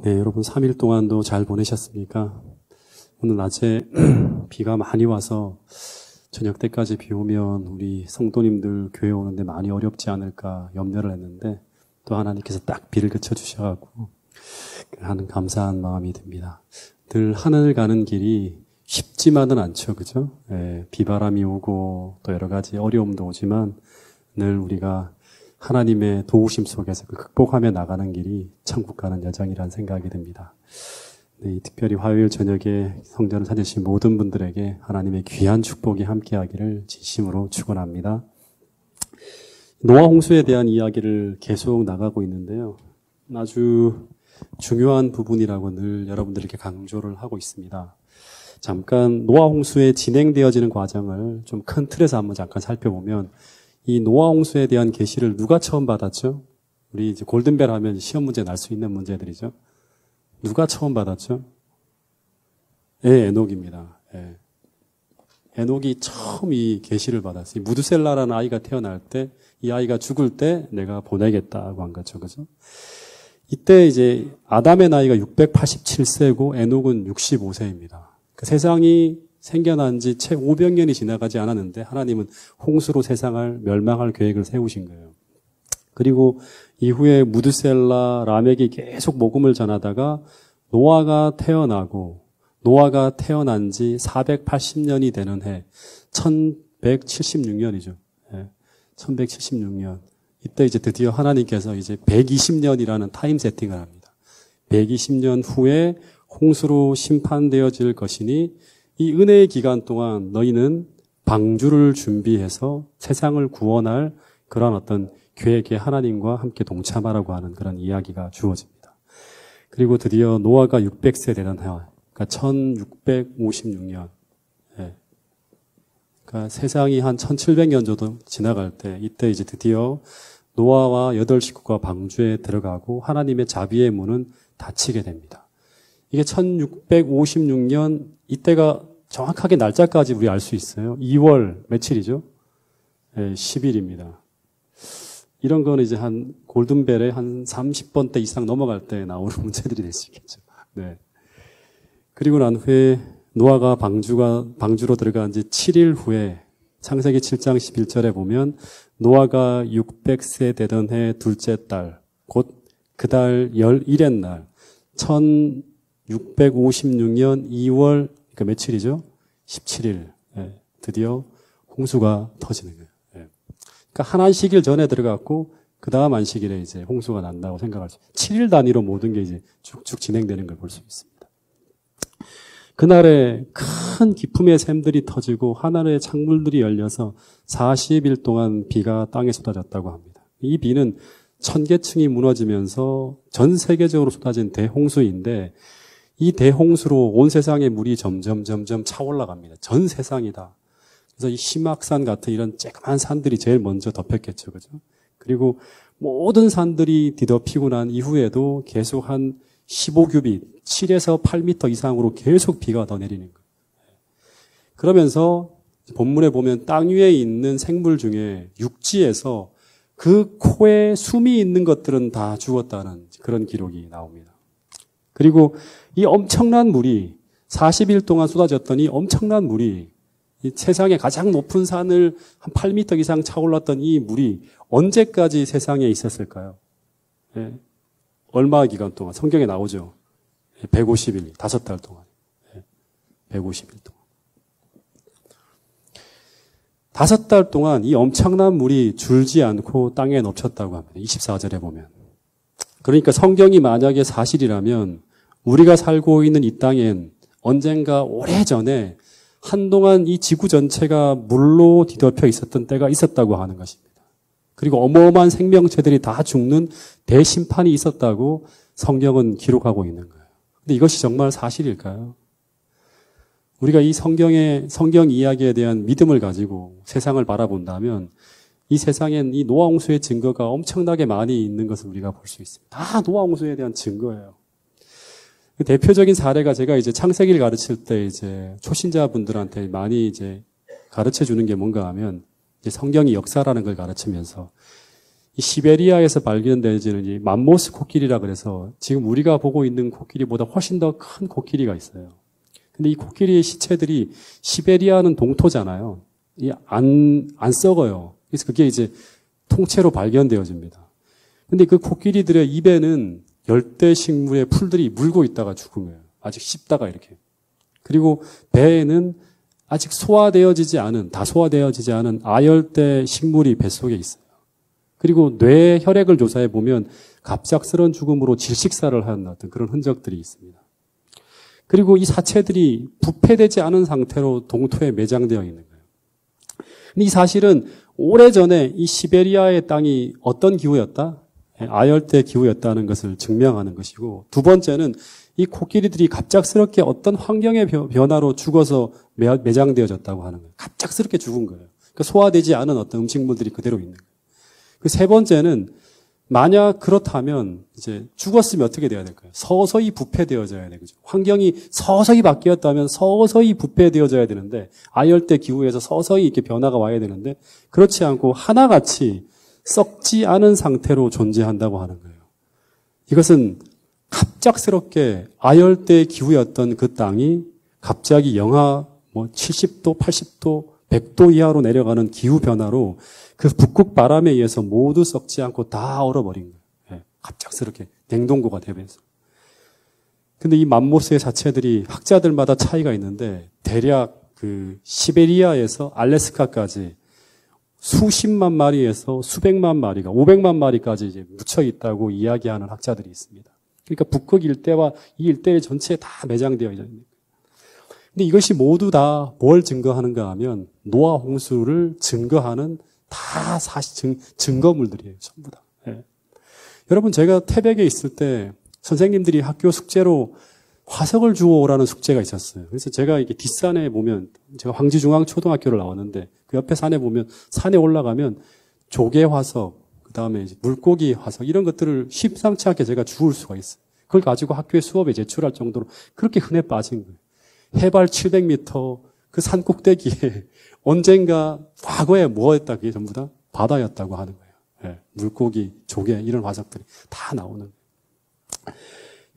네, 여러분 3일 동안도 잘 보내셨습니까? 오늘 낮에 비가 많이 와서 저녁 때까지 비 오면 우리 성도님들 교회 오는데 많이 어렵지 않을까 염려를 했는데 또 하나님께서 딱 비를 그쳐주셔가지고 하는 감사한 마음이 듭니다. 늘 하늘 가는 길이 쉽지만은 않죠, 그죠? 예, 비바람이 오고 또 여러 가지 어려움도 오지만 늘 우리가 하나님의 도우심 속에서 극복하며 나가는 길이 천국 가는 여정이라는 생각이 듭니다. 네, 특별히 화요일 저녁에 성전을 찾으신 모든 분들에게 하나님의 귀한 축복이 함께하기를 진심으로 축원합니다. 노아 홍수에 대한 이야기를 계속 나가고 있는데요. 아주 중요한 부분이라고 늘 여러분들에게 강조를 하고 있습니다. 잠깐 노아 홍수에 진행되어지는 과정을 좀 큰 틀에서 한번 잠깐 살펴보면 이 노아 홍수에 대한 계시를 누가 처음 받았죠? 우리 이제 골든벨 하면 시험 문제 날 수 있는 문제들이죠. 누가 처음 받았죠? 예, 에녹입니다. 예. 에녹이 처음 이 계시를 받았어요. 무드셀라라는 아이가 태어날 때, 이 아이가 죽을 때 내가 보내겠다고 한 거죠. 그죠? 이때 이제 아담의 나이가 687세고 에녹은 65세입니다. 그 세상이 생겨난 지 채 500년이 지나가지 않았는데 하나님은 홍수로 세상을 멸망할 계획을 세우신 거예요. 그리고 이후에 무드셀라, 라멕이 계속 복음을 전하다가 노아가 태어난 지 480년이 되는 해, 1176년이죠. 예, 1176년. 이때 이제 드디어 하나님께서 이제 120년이라는 타임 세팅을 합니다. 120년 후에 홍수로 심판되어질 것이니 이 은혜의 기간 동안 너희는 방주를 준비해서 세상을 구원할 그런 어떤 계획에 하나님과 함께 동참하라고 하는 그런 이야기가 주어집니다. 그리고 드디어 노아가 600세 되는 해, 그러니까 1656년. 예. 그러니까 세상이 한 1700년 정도 지나갈 때 이때 이제 드디어 노아와 8 식구가 방주에 들어가고 하나님의 자비의 문은 닫히게 됩니다. 이게 1656년, 이때가 정확하게 날짜까지 우리 알 수 있어요. 2월 며칠이죠? 네, 10일입니다. 이런 거는 이제 한 골든벨에 한 30번대 이상 넘어갈 때 나오는 문제들이 될 수 있겠죠. 네. 그리고 난 후에 노아가 방주로 들어간 지 7일 후에 창세기 7장 11절에 보면 노아가 600세 되던 해 둘째 달, 곧 그 달 11의 날, 1656년 2월, 그러니까 며칠이죠? 17일. 예, 드디어 홍수가 터지는 거예요. 예. 그러니까 한 안식일 전에 들어갔고, 그 다음 안식일에 이제 홍수가 난다고 생각할 수 있어요. 7일 단위로 모든 게 이제 쭉쭉 진행되는 걸 볼 수 있습니다. 그날에 큰 기품의 샘들이 터지고, 하늘의 창문들이 열려서 40일 동안 비가 땅에 쏟아졌다고 합니다. 이 비는 천계층이 무너지면서 전 세계적으로 쏟아진 대홍수인데, 이 대홍수로 온 세상의 물이 점점 차올라갑니다. 전 세상이다. 그래서 이 심악산 같은 이런 쬐끄만 산들이 제일 먼저 덮였겠죠. 그죠? 그리고 모든 산들이 뒤덮이고 난 이후에도 계속 한 15규빗, 7에서 8m 이상으로 계속 비가 더 내리는 거예요. 그러면서 본문에 보면 땅 위에 있는 생물 중에 육지에서 그 코에 숨이 있는 것들은 다 죽었다는 그런 기록이 나옵니다. 그리고 이 엄청난 물이 40일 동안 쏟아졌던 이 엄청난 물이 이 세상의 가장 높은 산을 한 8m 이상 차올랐던 이 물이 언제까지 세상에 있었을까요? 예. 얼마 기간 동안? 성경에 나오죠. 150일, 5달 동안. 150일 동안. 5달 동안 이 엄청난 물이 줄지 않고 땅에 넘쳤다고 합니다. 24절에 보면. 그러니까 성경이 만약에 사실이라면 우리가 살고 있는 이 땅엔 언젠가 오래전에 한동안 이 지구 전체가 물로 뒤덮여 있었던 때가 있었다고 하는 것입니다. 그리고 어마어마한 생명체들이 다 죽는 대심판이 있었다고 성경은 기록하고 있는 거예요. 근데 이것이 정말 사실일까요? 우리가 이 성경 이야기에 대한 믿음을 가지고 세상을 바라본다면 이 세상엔 이 노아 홍수의 증거가 엄청나게 많이 있는 것을 우리가 볼 수 있습니다. 다 노아 홍수에 대한 증거예요. 대표적인 사례가 제가 이제 창세기를 가르칠 때 이제 초신자분들한테 많이 이제 가르쳐 주는 게 뭔가 하면 이제 성경이 역사라는 걸 가르치면서 이 시베리아에서 발견되어지는 이 맘모스 코끼리라 그래서 지금 우리가 보고 있는 코끼리보다 훨씬 더 큰 코끼리가 있어요. 근데 이 코끼리의 시체들이 시베리아는 동토잖아요. 안 썩어요. 그래서 그게 이제 통째로 발견되어집니다. 근데 그 코끼리들의 입에는 열대 식물의 풀들이 물고 있다가 죽은 거예요. 아직 씹다가 이렇게. 그리고 배에는 아직 다 소화되어지지 않은 아열대 식물이 뱃속에 있어요. 그리고 뇌 혈액을 조사해 보면 갑작스러운 죽음으로 질식사를 한 어떤 그런 흔적들이 있습니다. 그리고 이 사체들이 부패되지 않은 상태로 동토에 매장되어 있는 거예요. 근데 이 사실은 오래전에 이 시베리아의 땅이 어떤 기후였다? 아열대 기후였다는 것을 증명하는 것이고, 두 번째는 이 코끼리들이 갑작스럽게 어떤 환경의 변화로 죽어서 매장되어졌다고 하는 거예요. 갑작스럽게 죽은 거예요. 그러니까 소화되지 않은 어떤 음식물들이 그대로 있는 거예요. 그 세 번째는 만약 그렇다면 이제 죽었으면 어떻게 돼야 될까요? 서서히 부패되어져야 되죠. 환경이 서서히 바뀌었다면 서서히 부패되어져야 되는데, 아열대 기후에서 서서히 이렇게 변화가 와야 되는데, 그렇지 않고 하나같이 썩지 않은 상태로 존재한다고 하는 거예요. 이것은 갑작스럽게 아열대 기후였던 그 땅이 갑자기 영하 70도, 80도, 100도 이하로 내려가는 기후 변화로 그 북극 바람에 의해서 모두 썩지 않고 다 얼어버린 거예요. 예, 갑작스럽게 냉동고가 되면서. 근데 이 맘모스의 자체들이 학자들마다 차이가 있는데 대략 그 시베리아에서 알래스카까지 수십만 마리에서 수백만 마리가 500만 마리까지 이제 묻혀 있다고 이야기하는 학자들이 있습니다. 그러니까 북극 일대와 이 일대 전체에 다 매장되어 있는 거예요. 근데 이것이 모두 다 뭘 증거하는가 하면 노아 홍수를 증거하는 다 증거물들이에요. 전부 다. 예. 여러분, 제가 태백에 있을 때 선생님들이 학교 숙제로 화석을 주워오라는 숙제가 있었어요. 그래서 제가 이렇게 뒷산에 보면, 제가 황지중앙초등학교를 나왔는데 그 옆에 산에 보면, 산에 올라가면 조개 화석, 그 다음에 물고기 화석 이런 것들을 심상치 않게 제가 주울 수가 있어요. 그걸 가지고 학교의 수업에 제출할 정도로 그렇게 흔해 빠진 거예요. 해발 700m 그 산 꼭대기에 언젠가 과거에 뭐였다, 그게 전부 다 바다였다고 하는 거예요. 예, 물고기, 조개 이런 화석들이 다 나오는 거예요.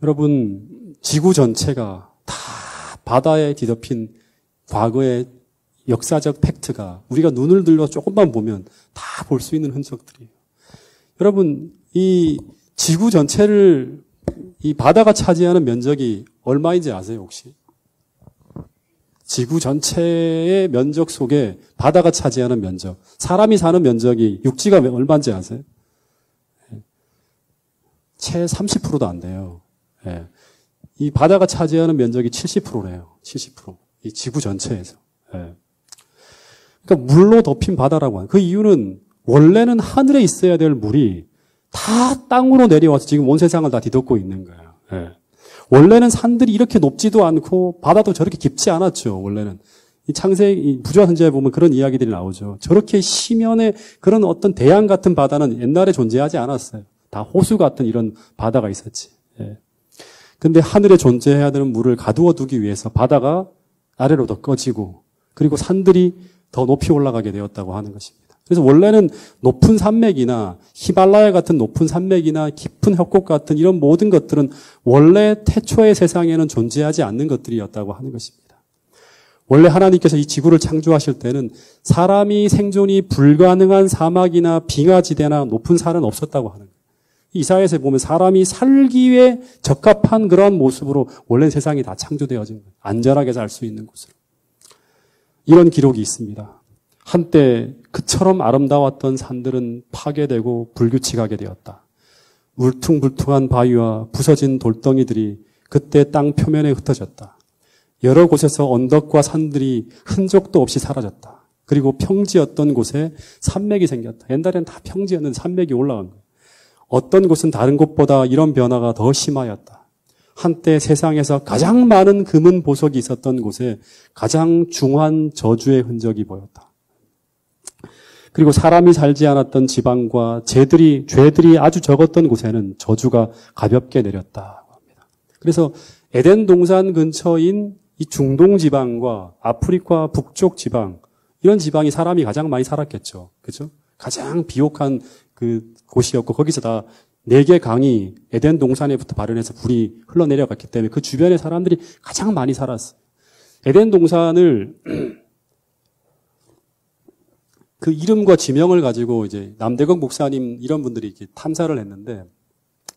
여러분, 지구 전체가 다 바다에 뒤덮인 과거의 역사적 팩트가 우리가 눈을 들려 조금만 보면 다 볼 수 있는 흔적들이에요. 여러분, 이 지구 전체를 이 바다가 차지하는 면적이 얼마인지 아세요, 혹시? 지구 전체의 면적 속에 바다가 차지하는 면적, 사람이 사는 면적이 육지가 얼마인지 아세요? 채 30%도 안 돼요. 예. 이 바다가 차지하는 면적이 70%래요. 70%. 이 지구 전체에서. 예. 그러니까 물로 덮인 바다라고 하는. 그 이유는 원래는 하늘에 있어야 될 물이 다 땅으로 내려와서 지금 온 세상을 다 뒤덮고 있는 거예요. 예. 원래는 산들이 이렇게 높지도 않고 바다도 저렇게 깊지 않았죠. 원래는 이 창세기 부조화 선지자에 보면 그런 이야기들이 나오죠. 저렇게 심연의 그런 어떤 대양 같은 바다는 옛날에 존재하지 않았어요. 다 호수 같은 이런 바다가 있었지. 예. 근데 하늘에 존재해야 되는 물을 가두어 두기 위해서 바다가 아래로 더 꺼지고, 그리고 산들이 더 높이 올라가게 되었다고 하는 것입니다. 그래서 원래는 높은 산맥이나 히말라야 같은 높은 산맥이나 깊은 협곡 같은 이런 모든 것들은 원래 태초의 세상에는 존재하지 않는 것들이었다고 하는 것입니다. 원래 하나님께서 이 지구를 창조하실 때는 사람이 생존이 불가능한 사막이나 빙하지대나 높은 산은 없었다고 하는 거예요. 이사야에서 보면 사람이 살기 위해 적합한 그러한 모습으로 원래 세상이 다 창조되어진 거예요. 안전하게 살 수 있는 곳으로. 이런 기록이 있습니다. 한때 그처럼 아름다웠던 산들은 파괴되고 불규칙하게 되었다. 울퉁불퉁한 바위와 부서진 돌덩이들이 그때 땅 표면에 흩어졌다. 여러 곳에서 언덕과 산들이 흔적도 없이 사라졌다. 그리고 평지였던 곳에 산맥이 생겼다. 옛날에는 다 평지였는데 산맥이 올라간 거예요. 어떤 곳은 다른 곳보다 이런 변화가 더 심하였다. 한때 세상에서 가장 많은 금은 보석이 있었던 곳에 가장 중한 저주의 흔적이 보였다. 그리고 사람이 살지 않았던 지방과 죄들이 아주 적었던 곳에는 저주가 가볍게 내렸다고 합니다. 그래서 에덴 동산 근처인 이 중동 지방과 아프리카 북쪽 지방, 이런 지방이 사람이 가장 많이 살았겠죠. 그렇죠? 가장 비옥한 그 곳이었고 거기서 다 4개 강이 에덴 동산에부터 발현해서 불이 흘러내려갔기 때문에 그 주변의 사람들이 가장 많이 살았어요. 에덴 동산을 그 이름과 지명을 가지고 이제 남대국 목사님 이런 분들이 이렇게 탐사를 했는데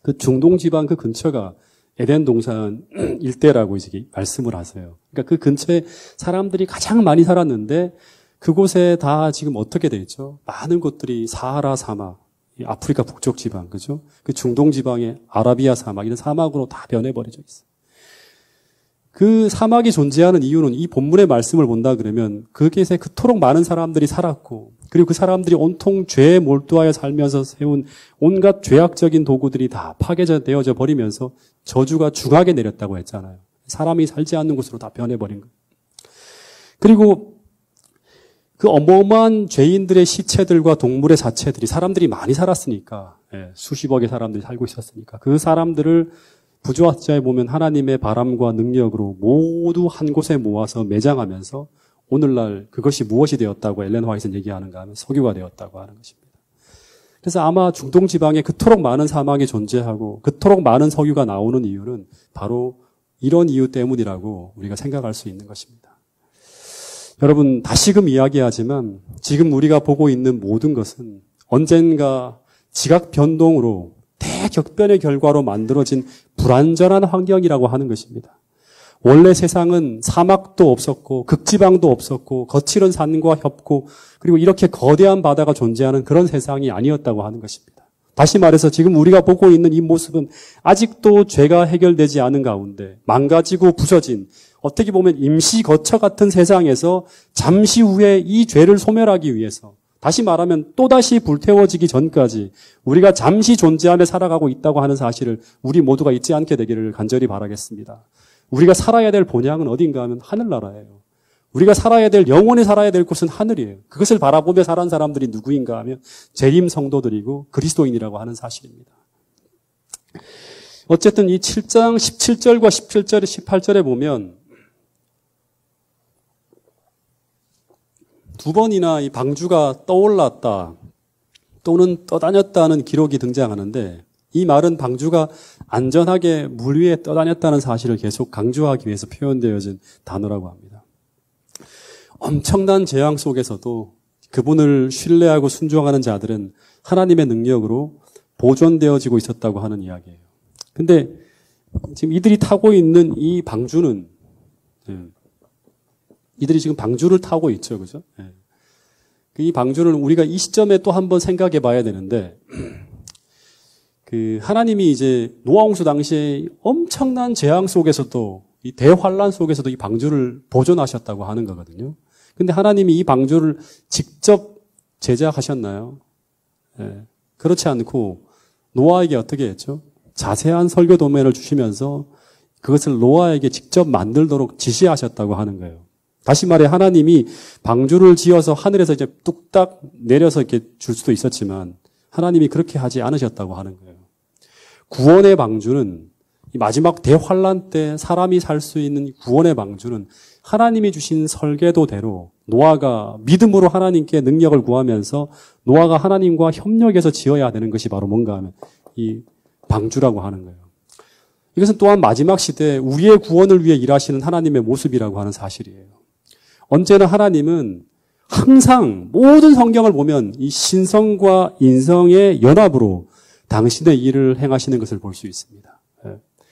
그 중동 지방 그 근처가 에덴 동산 일대라고 이제 말씀을 하세요. 그러니까 그 근처에 사람들이 가장 많이 살았는데 그곳에 다 지금 어떻게 돼 있죠? 많은 곳들이 사하라 사막, 아프리카 북쪽 지방, 그죠? 그 중동 지방의 아라비아 사막, 이런 사막으로 다 변해버려져 있어요. 그 사막이 존재하는 이유는 이 본문의 말씀을 본다 그러면 그곳에 그토록 많은 사람들이 살았고 그리고 그 사람들이 온통 죄에 몰두하여 살면서 세운 온갖 죄악적인 도구들이 다 파괴되어져 버리면서 저주가 중하게 내렸다고 했잖아요. 사람이 살지 않는 곳으로 다 변해버린 거예요. 그리고 그 어마어마한 죄인들의 시체들과 동물의 사체들이 사람들이 많이 살았으니까 수십억의 사람들이 살고 있었으니까 그 사람들을 부조화자에 보면 하나님의 바람과 능력으로 모두 한 곳에 모아서 매장하면서 오늘날 그것이 무엇이 되었다고 엘렌 화이트는 얘기하는가 하면 석유가 되었다고 하는 것입니다. 그래서 아마 중동 지방에 그토록 많은 사막이 존재하고 그토록 많은 석유가 나오는 이유는 바로 이런 이유 때문이라고 우리가 생각할 수 있는 것입니다. 여러분 다시금 이야기하지만 지금 우리가 보고 있는 모든 것은 언젠가 지각 변동으로 대격변의 결과로 만들어진 불완전한 환경이라고 하는 것입니다. 원래 세상은 사막도 없었고 극지방도 없었고 거칠은 산과 협고 그리고 이렇게 거대한 바다가 존재하는 그런 세상이 아니었다고 하는 것입니다. 다시 말해서 지금 우리가 보고 있는 이 모습은 아직도 죄가 해결되지 않은 가운데 망가지고 부서진 어떻게 보면 임시 거처 같은 세상에서 잠시 후에 이 죄를 소멸하기 위해서 다시 말하면 또다시 불태워지기 전까지 우리가 잠시 존재 안에 살아가고 있다고 하는 사실을 우리 모두가 잊지 않게 되기를 간절히 바라겠습니다. 우리가 살아야 될 본향은 어딘가 하면 하늘나라예요. 우리가 살아야 될 영원히 살아야 될 곳은 하늘이에요. 그것을 바라보며 살아온 사람들이 누구인가 하면 재림 성도들이고 그리스도인이라고 하는 사실입니다. 어쨌든 이 7장 17절과 17절, 18절에 보면 두 번이나 이 방주가 떠올랐다 또는 떠다녔다는 기록이 등장하는데 이 말은 방주가 안전하게 물 위에 떠다녔다는 사실을 계속 강조하기 위해서 표현되어진 단어라고 합니다. 엄청난 재앙 속에서도 그분을 신뢰하고 순종하는 자들은 하나님의 능력으로 보존되어지고 있었다고 하는 이야기예요. 근데 지금 이들이 타고 있는 이 방주는 이들이 지금 방주를 타고 있죠. 그죠? 이 방주는 우리가 이 시점에 또 한번 생각해 봐야 되는데 하나님이 이제 노아홍수 당시에 엄청난 재앙 속에서도 이 대환란 속에서도 이 방주를 보존하셨다고 하는 거거든요. 근데 하나님이 이 방주를 직접 제작하셨나요? 그렇지 않고 노아에게 어떻게 했죠? 자세한 설교 도면을 주시면서 그것을 노아에게 직접 만들도록 지시하셨다고 하는 거예요. 다시 말해 하나님이 방주를 지어서 하늘에서 이제 뚝딱 내려서 이렇게 줄 수도 있었지만 하나님이 그렇게 하지 않으셨다고 하는 거예요. 구원의 방주는 이 마지막 대환란 때 사람이 살 수 있는 구원의 방주는 하나님이 주신 설계도대로 노아가 믿음으로 하나님께 능력을 구하면서 노아가 하나님과 협력해서 지어야 되는 것이 바로 뭔가 하면 이 방주라고 하는 거예요. 이것은 또한 마지막 시대에 우리의 구원을 위해 일하시는 하나님의 모습이라고 하는 사실이에요. 언제나 하나님은 항상 모든 성경을 보면 이 신성과 인성의 연합으로 당신의 일을 행하시는 것을 볼 수 있습니다.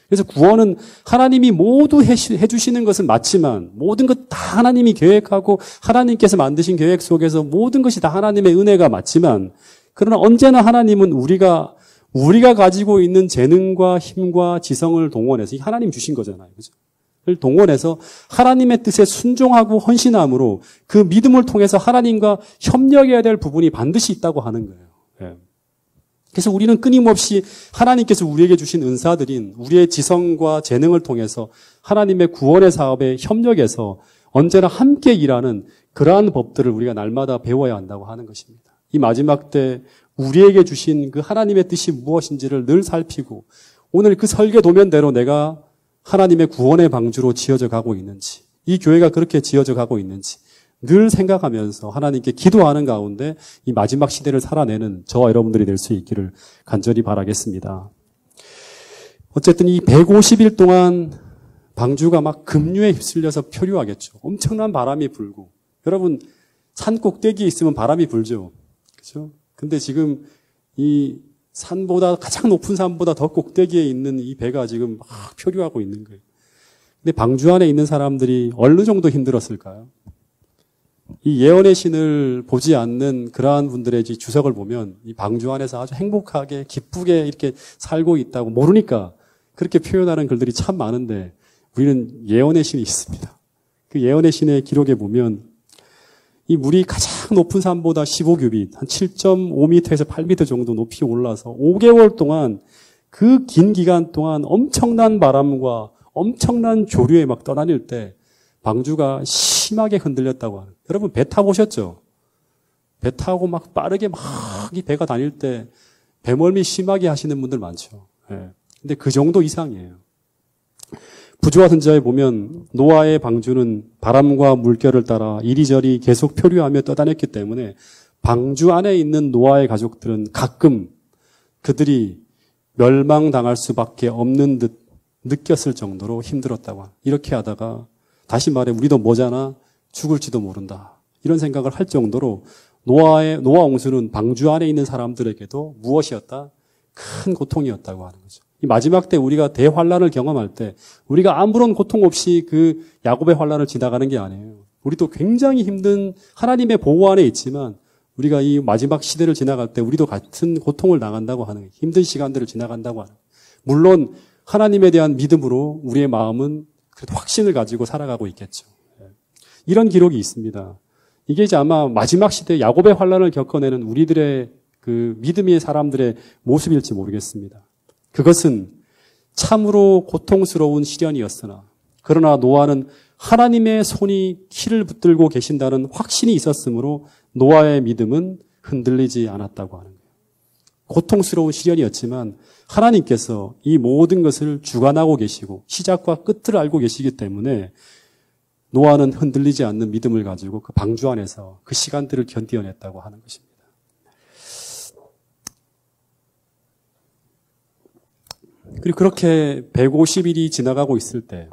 그래서 구원은 하나님이 모두 해주시는 것은 맞지만 모든 것 다 하나님이 계획하고 하나님께서 만드신 계획 속에서 모든 것이 다 하나님의 은혜가 맞지만 그러나 언제나 하나님은 우리가 가지고 있는 재능과 힘과 지성을 동원해서 하나님 주신 거잖아요. 그죠? 동원해서 하나님의 뜻에 순종하고 헌신함으로 그 믿음을 통해서 하나님과 협력해야 될 부분이 반드시 있다고 하는 거예요. 그래서 우리는 끊임없이 하나님께서 우리에게 주신 은사들인 우리의 지성과 재능을 통해서 하나님의 구원의 사업에 협력해서 언제나 함께 일하는 그러한 법들을 우리가 날마다 배워야 한다고 하는 것입니다. 이 마지막 때 우리에게 주신 그 하나님의 뜻이 무엇인지를 늘 살피고 오늘 그 설계 도면대로 내가 하나님의 구원의 방주로 지어져 가고 있는지 이 교회가 그렇게 지어져 가고 있는지 늘 생각하면서 하나님께 기도하는 가운데 이 마지막 시대를 살아내는 저와 여러분들이 될 수 있기를 간절히 바라겠습니다. 어쨌든 이 150일 동안 방주가 막 급류에 휩쓸려서 표류하겠죠. 엄청난 바람이 불고. 여러분, 산 꼭대기에 있으면 바람이 불죠. 그렇죠? 근데 지금 이 산보다, 가장 높은 산보다 더 꼭대기에 있는 이 배가 지금 막 표류하고 있는 거예요. 근데 방주 안에 있는 사람들이 어느 정도 힘들었을까요? 이 예언의 신을 보지 않는 그러한 분들의 주석을 보면 이 방주 안에서 아주 행복하게, 기쁘게 이렇게 살고 있다고 모르니까 그렇게 표현하는 글들이 참 많은데 우리는 예언의 신이 있습니다. 그 예언의 신의 기록에 보면 이 물이 가장 높은 산보다 15규빗, 한 7.5m에서 8m 정도 높이 올라서 5개월 동안 그 긴 기간 동안 엄청난 바람과 엄청난 조류에 막 떠다닐 때 방주가 심하게 흔들렸다고 하는. 여러분 배 타보셨죠? 배 타고 막 빠르게 막 이 배가 다닐 때 배멀미 심하게 하시는 분들 많죠. 예. 근데 그 정도 이상이에요. 부조와 선지자에 보면 노아의 방주는 바람과 물결을 따라 이리저리 계속 표류하며 떠다녔기 때문에 방주 안에 있는 노아의 가족들은 가끔 그들이 멸망당할 수밖에 없는 듯 느꼈을 정도로 힘들었다고 합니다. 이렇게 하다가 다시 말해 우리도 뭐잖아 죽을지도 모른다. 이런 생각을 할 정도로 노아 홍수는 방주 안에 있는 사람들에게도 무엇이었다? 큰 고통이었다고 하는 거죠. 이 마지막 때 우리가 대환란을 경험할 때 우리가 아무런 고통 없이 그 야곱의 환란을 지나가는 게 아니에요. 우리도 굉장히 힘든 하나님의 보호 안에 있지만 우리가 이 마지막 시대를 지나갈 때 우리도 같은 고통을 당한다고 하는 거예요. 힘든 시간들을 지나간다고 하는 거예요. 물론 하나님에 대한 믿음으로 우리의 마음은 그래도 확신을 가지고 살아가고 있겠죠. 이런 기록이 있습니다. 이게 이제 아마 마지막 시대 야곱의 환란을 겪어내는 우리들의 그 믿음의 사람들의 모습일지 모르겠습니다. 그것은 참으로 고통스러운 시련이었으나 그러나 노아는 하나님의 손이 키를 붙들고 계신다는 확신이 있었으므로 노아의 믿음은 흔들리지 않았다고 하는 거예요. 고통스러운 시련이었지만 하나님께서 이 모든 것을 주관하고 계시고 시작과 끝을 알고 계시기 때문에 노아는 흔들리지 않는 믿음을 가지고 그 방주 안에서 그 시간들을 견디어냈다고 하는 것입니다. 그리고 그렇게 150일이 지나가고 있을 때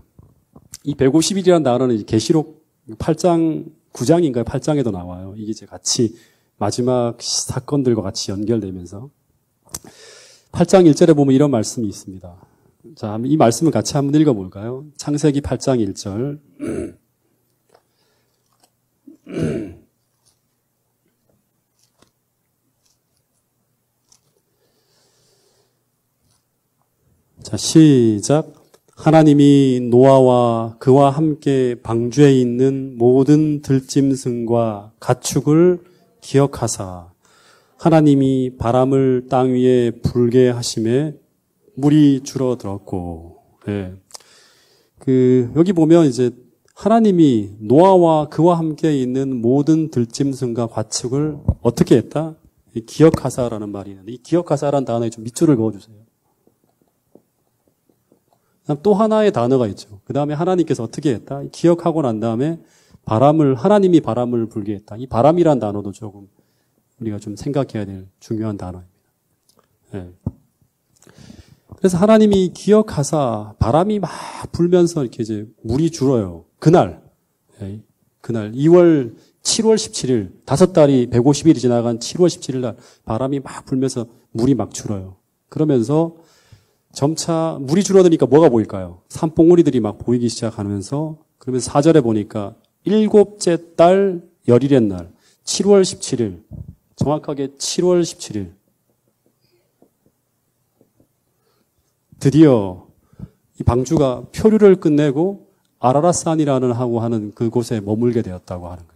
이 150일이라는 단어는 계시록 8장, 9장인가요? 8장에도 나와요. 이게 이제 같이 마지막 사건들과 같이 연결되면서 8장 1절에 보면 이런 말씀이 있습니다. 자, 이 말씀을 같이 한번 읽어볼까요? 창세기 8장 1절. 자, 시작. 하나님이 노아와 그와 함께 방주에 있는 모든 들짐승과 가축을 기억하사 하나님이 바람을 땅 위에 불게 하심에 물이 줄어들었고, 예. 여기 보면 이제 하나님이 노아와 그와 함께 있는 모든 들짐승과 가축을 어떻게 했다? 기억하사라는 말이 있는데, 이 기억하사라는 단어에 좀 밑줄을 그어주세요. 또 하나의 단어가 있죠. 그 다음에 하나님께서 어떻게 했다? 기억하고 난 다음에 하나님이 바람을 불게 했다. 이 바람이란 단어도 조금 우리가 좀 생각해야 될 중요한 단어입니다. 네. 그래서 하나님이 기억하사 바람이 막 불면서 이렇게 이제 물이 줄어요. 그날 7월 17일, 5달이 150일이 지나간 7월 17일 날 바람이 막 불면서 물이 막 줄어요. 그러면서 점차 물이 줄어드니까 뭐가 보일까요? 산봉우리들이 막 보이기 시작하면서 그러면서 4절에 보니까 7째 달 열일의 날 7월 17일 정확하게 7월 17일 드디어 이 방주가 표류를 끝내고 아라랏산이라는 하고 하는 그곳에 머물게 되었다고 하는 거예요.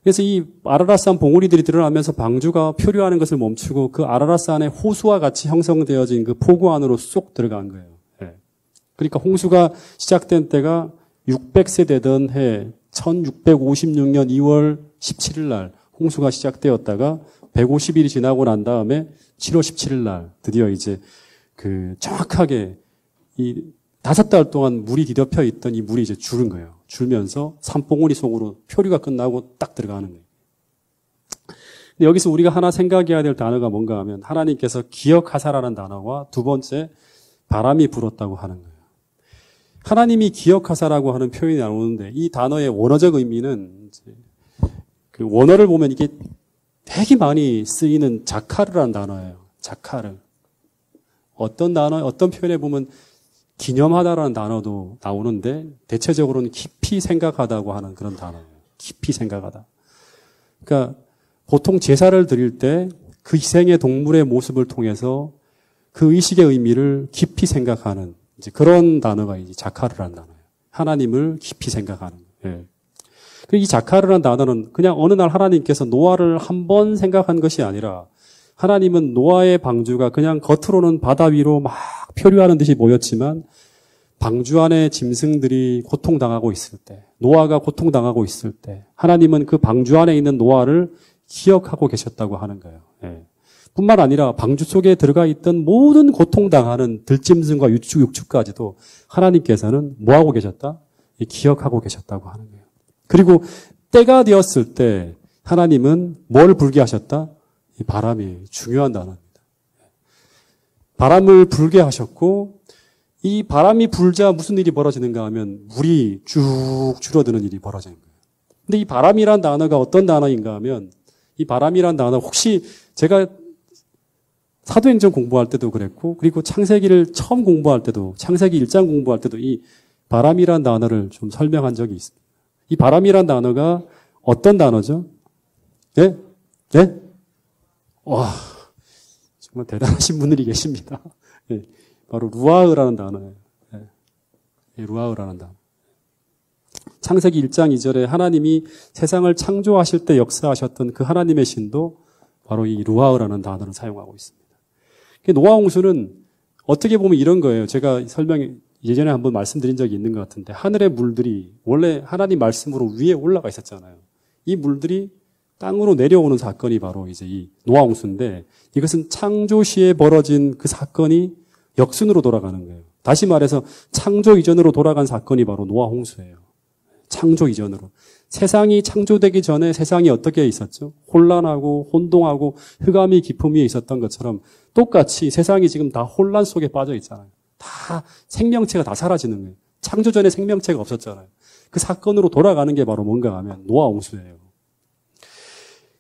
그래서 이 아라랏산 봉우리들이 드러나면서 방주가 표류하는 것을 멈추고 그 아라랏산의 호수와 같이 형성되어진 그 포구 안으로 쏙 들어간 거예요. 네. 그러니까 홍수가 시작된 때가 600세 되던 해 1656년 2월 17일 날 홍수가 시작되었다가 150일이 지나고 난 다음에 7월 17일 날 드디어 이제 정확하게 이 5달 동안 물이 뒤덮여 있던 이 물이 이제 줄은 거예요. 줄면서 산봉우리 속으로 표류가 끝나고 딱 들어가는 거예요. 근데 여기서 우리가 하나 생각해야 될 단어가 뭔가 하면 하나님께서 기억하사라는 단어와 두 번째 바람이 불었다고 하는 거예요. 하나님이 기억하사라고 하는 표현이 나오는데 이 단어의 원어적 의미는 이제 그 원어를 보면 이게 되게 많이 쓰이는 자카르라는 단어예요. 자카르. 어떤 단어, 어떤 표현에 보면 기념하다라는 단어도 나오는데 대체적으로는 깊이 생각하다고 하는 그런 단어예요. 깊이 생각하다. 그러니까 보통 제사를 드릴 때 그 희생의 동물의 모습을 통해서 그 의식의 의미를 깊이 생각하는 이제 그런 단어가 이제 자카르라는 단어예요. 하나님을 깊이 생각하는. 예. 이 자카르라는 단어는 그냥 어느 날 하나님께서 노아를 한 번 생각한 것이 아니라 하나님은 노아의 방주가 그냥 겉으로는 바다 위로 막 표류하는 듯이 보였지만 방주 안에 짐승들이 고통당하고 있을 때, 노아가 고통당하고 있을 때 하나님은 그 방주 안에 있는 노아를 기억하고 계셨다고 하는 거예요. 예. 뿐만 아니라 방주 속에 들어가 있던 모든 고통당하는 들짐승과 육축까지도 하나님께서는 뭐하고 계셨다? 기억하고 계셨다고 하는 거예요. 그리고 때가 되었을 때 하나님은 뭘 불게 하셨다? 이 바람이 중요한 단어입니다. 바람을 불게 하셨고 이 바람이 불자 무슨 일이 벌어지는가 하면 물이 쭉 줄어드는 일이 벌어지는 거예요. 근데 이 바람이란 단어가 어떤 단어인가 하면 이 바람이란 단어 혹시 제가 사도행전 공부할 때도 그랬고 그리고 창세기를 처음 공부할 때도 창세기 1장 공부할 때도 이 바람이란 단어를 좀 설명한 적이 있습니다. 이 바람이란 단어가 어떤 단어죠? 예? 예? 와, 정말 대단하신 분들이 계십니다. 예, 바로 루아흐라는 단어예요. 예, 루아흐라는 단어. 창세기 1장 2절에 하나님이 세상을 창조하실 때 역사하셨던 그 하나님의 신도 바로 이 루아흐라는 단어를 사용하고 있습니다. 노아 홍수는 어떻게 보면 이런 거예요. 제가 예전에 한번 말씀드린 적이 있는 것 같은데 하늘의 물들이 원래 하나님 말씀으로 위에 올라가 있었잖아요. 이 물들이 땅으로 내려오는 사건이 바로 이제 이 노아 홍수인데 이것은 창조 시에 벌어진 그 사건이 역순으로 돌아가는 거예요. 다시 말해서 창조 이전으로 돌아간 사건이 바로 노아 홍수예요. 창조 이전으로. 세상이 창조되기 전에 세상이 어떻게 있었죠? 혼란하고 혼동하고 흑암이 깊음 위에 있었던 것처럼 똑같이 세상이 지금 다 혼란 속에 빠져 있잖아요. 다 생명체가 다 사라지는 거예요. 창조 전에 생명체가 없었잖아요. 그 사건으로 돌아가는 게 바로 뭔가 하면 노아 홍수예요.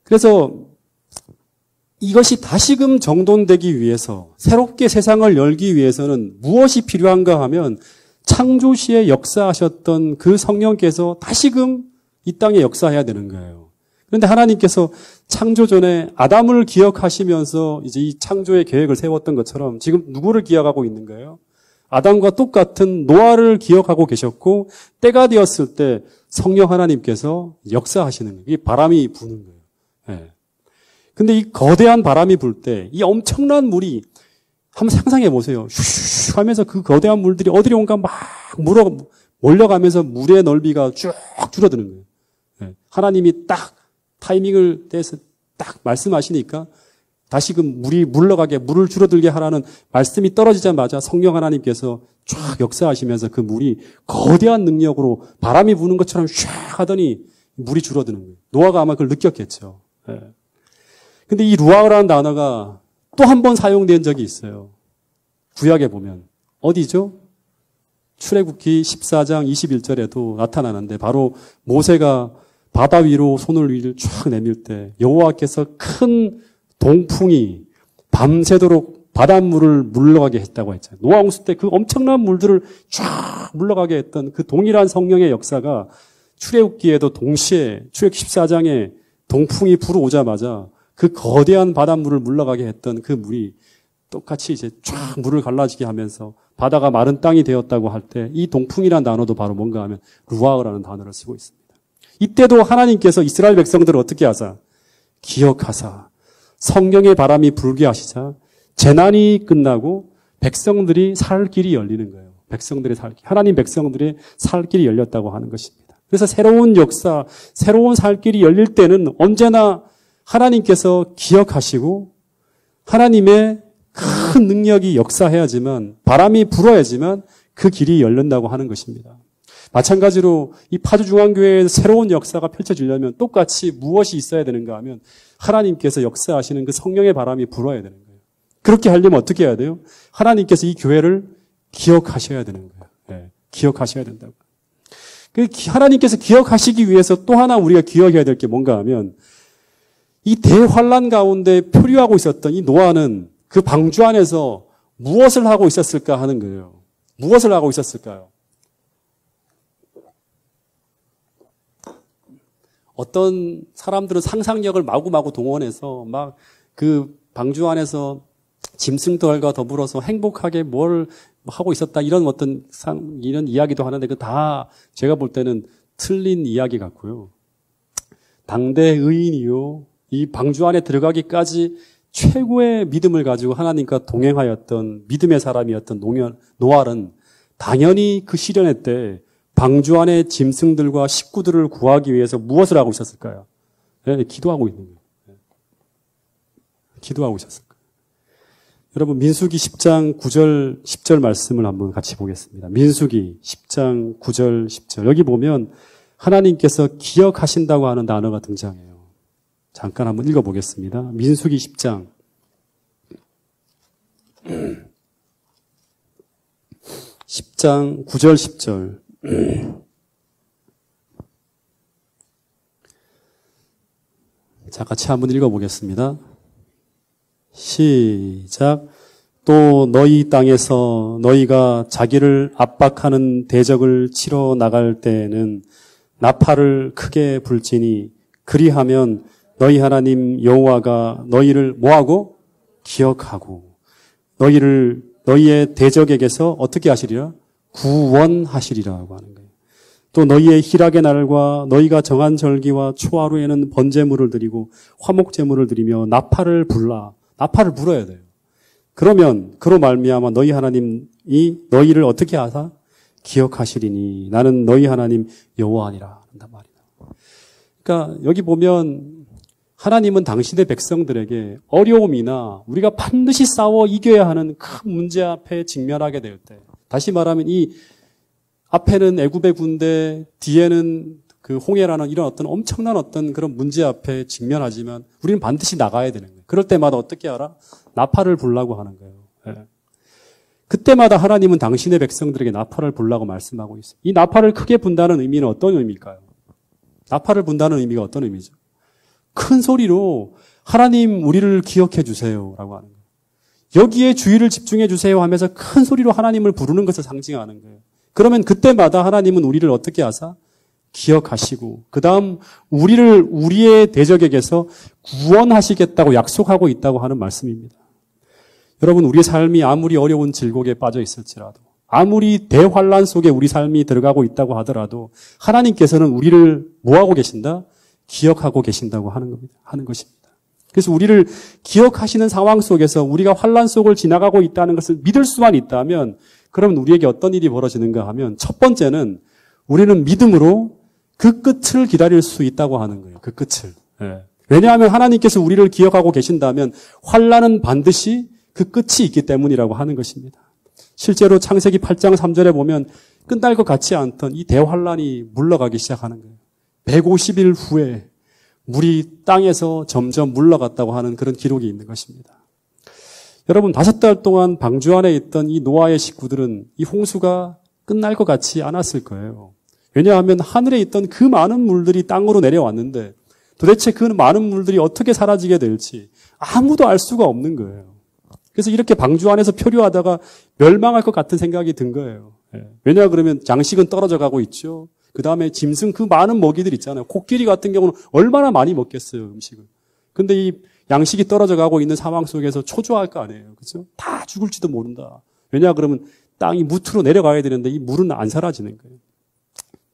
그래서 이것이 다시금 정돈되기 위해서 새롭게 세상을 열기 위해서는 무엇이 필요한가 하면 창조 시에 역사하셨던 그 성령께서 다시금 이 땅에 역사해야 되는 거예요. 그런데 하나님께서 창조 전에 아담을 기억하시면서 이제 이 창조의 계획을 세웠던 것처럼 지금 누구를 기억하고 있는 거예요? 아담과 똑같은 노아를 기억하고 계셨고 때가 되었을 때 성령 하나님께서 역사하시는 거예요. 이게 바람이 부는 거예요. 예. 근데 이 거대한 바람이 불 때 이 엄청난 물이 한번 상상해 보세요. 슉슉 하면서 그 거대한 물들이 어디로 온가 막 몰려가면서 물의 넓이가 쭉 줄어드는 거예요. 예. 하나님이 딱 타이밍을 떼서 딱 말씀하시니까 다시금 물이 물러가게 물을 줄어들게 하라는 말씀이 떨어지자마자 성령 하나님께서 쫙 역사하시면서 그 물이 거대한 능력으로 바람이 부는 것처럼 슉 하더니 물이 줄어드는 거예요. 노아가 아마 그걸 느꼈겠죠. 예. 근데 이 루아흐라는 단어가 또 한 번 사용된 적이 있어요. 구약에 보면. 어디죠? 출애굽기 14장 21절에도 나타나는데 바로 모세가 바다 위로 손을 쫙 내밀 때 여호와께서 큰 동풍이 밤새도록 바닷물을 물러가게 했다고 했잖아요. 노아 홍수 때 그 엄청난 물들을 쫙 물러가게 했던 그 동일한 성령의 역사가 출애굽기에도 동시에 출애굽기 14장에 동풍이 불어오자마자 그 거대한 바닷물을 물러가게 했던 그 물이 똑같이 이제 쫙 물을 갈라지게 하면서 바다가 마른 땅이 되었다고 할 때 이 동풍이라는 단어도 바로 뭔가 하면 루아흐라는 단어를 쓰고 있습니다. 이때도 하나님께서 이스라엘 백성들을 어떻게 하사? 기억하사 성령의 바람이 불게 하시자 재난이 끝나고 백성들이 살 길이 열리는 거예요. 백성들의 살 길. 하나님 백성들의 살 길이 열렸다고 하는 것입니다. 그래서 새로운 역사, 새로운 살 길이 열릴 때는 언제나 하나님께서 기억하시고 하나님의 큰 능력이 역사해야지만 바람이 불어야지만 그 길이 열린다고 하는 것입니다. 마찬가지로 이 파주중앙교회의 새로운 역사가 펼쳐지려면 똑같이 무엇이 있어야 되는가 하면 하나님께서 역사하시는 그 성령의 바람이 불어야 되는 거예요. 그렇게 하려면 어떻게 해야 돼요? 하나님께서 이 교회를 기억하셔야 되는 거예요. 네, 기억하셔야 된다고. 하나님께서 기억하시기 위해서 또 하나 우리가 기억해야 될 게 뭔가 하면 이 대환란 가운데 표류하고 있었던 이 노아는 그 방주 안에서 무엇을 하고 있었을까 하는 거예요. 무엇을 하고 있었을까요? 어떤 사람들은 상상력을 마구마구 동원해서 막 그 방주 안에서 짐승들과 더불어서 행복하게 뭘 하고 있었다 이런 이런 이야기도 하는데 그 다 제가 볼 때는 틀린 이야기 같고요. 당대 의인이요. 이 방주 안에 들어가기까지 최고의 믿음을 가지고 하나님과 동행하였던 믿음의 사람이었던 노아는 당연히 그 시련의 때 방주 안에 짐승들과 식구들을 구하기 위해서 무엇을 하고 있었을까요? 네, 기도하고 있는 거예요. 네. 기도하고 있었을 거예요. 여러분 민수기 10장 9절 10절 말씀을 한번 같이 보겠습니다. 민수기 10장 9절 10절 여기 보면 하나님께서 기억하신다고 하는 단어가 등장해요. 잠깐 한번 읽어보겠습니다. 민수기 10장 9절 10절 자, 같이 한번 읽어보겠습니다. 시작. 또 너희 땅에서 너희가 자기를 압박하는 대적을 치러 나갈 때에는 나팔을 크게 불지니 그리하면 너희 하나님 여호와가 너희를 뭐하고? 기억하고 너희의 대적에게서 어떻게 하시리라? 구원하시리라고 하는 거예요. 또 너희의 희락의 날과 너희가 정한 절기와 초하루에는 번제물을 드리고 화목제물을 드리며 나팔을 불어야 돼요. 그러면 그로 말미암아 너희 하나님이 너희를 어떻게 하사? 기억하시리니 나는 너희 하나님 여호와니라 한단 말이에요. 그러니까 여기 보면 하나님은 당신의 백성들에게 어려움이나 우리가 반드시 싸워 이겨야 하는 큰 문제 앞에 직면하게 될 때, 다시 말하면 이 앞에는 애굽의 군대, 뒤에는 그 홍해라는 이런 어떤 엄청난 어떤 그런 문제 앞에 직면하지만 우리는 반드시 나가야 되는 거예요. 그럴 때마다 어떻게 알아? 나팔을 불라고 하는 거예요. 예. 그때마다 하나님은 당신의 백성들에게 나팔을 불라고 말씀하고 있어요. 이 나팔을 크게 분다는 의미는 어떤 의미일까요? 나팔을 분다는 의미가 어떤 의미죠? 큰 소리로 하나님 우리를 기억해 주세요라고 하는 거예요. 여기에 주의를 집중해 주세요 하면서 큰 소리로 하나님을 부르는 것을 상징하는 거예요. 그러면 그때마다 하나님은 우리를 어떻게 하사? 기억하시고 그 다음 우리를 우리의 대적에게서 구원하시겠다고 약속하고 있다고 하는 말씀입니다. 여러분 우리의 삶이 아무리 어려운 질곡에 빠져 있을지라도 아무리 대환란 속에 우리 삶이 들어가고 있다고 하더라도 하나님께서는 우리를 뭐하고 계신다? 기억하고 계신다고 하는 것입니다. 그래서 우리를 기억하시는 상황 속에서 우리가 환란 속을 지나가고 있다는 것을 믿을 수만 있다면 그러면 우리에게 어떤 일이 벌어지는가 하면 첫 번째는 우리는 믿음으로 그 끝을 기다릴 수 있다고 하는 거예요. 그 끝을. 예. 왜냐하면 하나님께서 우리를 기억하고 계신다면 환란은 반드시 그 끝이 있기 때문이라고 하는 것입니다. 실제로 창세기 8장 3절에 보면 끝날 것 같지 않던 이 대환란이 물러가기 시작하는 거예요. 150일 후에 물이 땅에서 점점 물러갔다고 하는 그런 기록이 있는 것입니다. 여러분 5달 동안 방주 안에 있던 이 노아의 식구들은 이 홍수가 끝날 것 같지 않았을 거예요. 왜냐하면 하늘에 있던 그 많은 물들이 땅으로 내려왔는데 도대체 그 많은 물들이 어떻게 사라지게 될지 아무도 알 수가 없는 거예요. 그래서 이렇게 방주 안에서 표류하다가 멸망할 것 같은 생각이 든 거예요. 왜냐 그러면 양식은 떨어져 가고 있죠. 그 다음에 짐승 그 많은 먹이들 있잖아요. 코끼리 같은 경우는 얼마나 많이 먹겠어요, 음식을. 근데 이 양식이 떨어져 가고 있는 상황 속에서 초조할 거 아니에요. 그렇죠? 다 죽을지도 모른다. 왜냐 그러면 땅이 무트로 내려가야 되는데 이 물은 안 사라지는 거예요.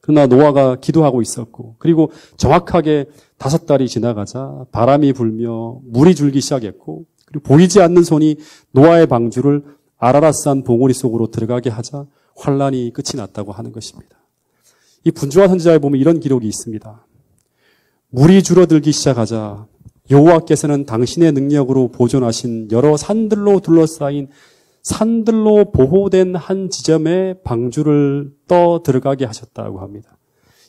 그러나 노아가 기도하고 있었고 그리고 정확하게 5달이 지나가자 바람이 불며 물이 줄기 시작했고 그리고 보이지 않는 손이 노아의 방주를 아라랏산 봉우리 속으로 들어가게 하자 환란이 끝이 났다고 하는 것입니다. 이 분주한 선지자에 보면 이런 기록이 있습니다. 물이 줄어들기 시작하자 여호와께서는 당신의 능력으로 보존하신 여러 산들로 둘러싸인 산들로 보호된 한 지점에 방주를 떠 들어가게 하셨다고 합니다.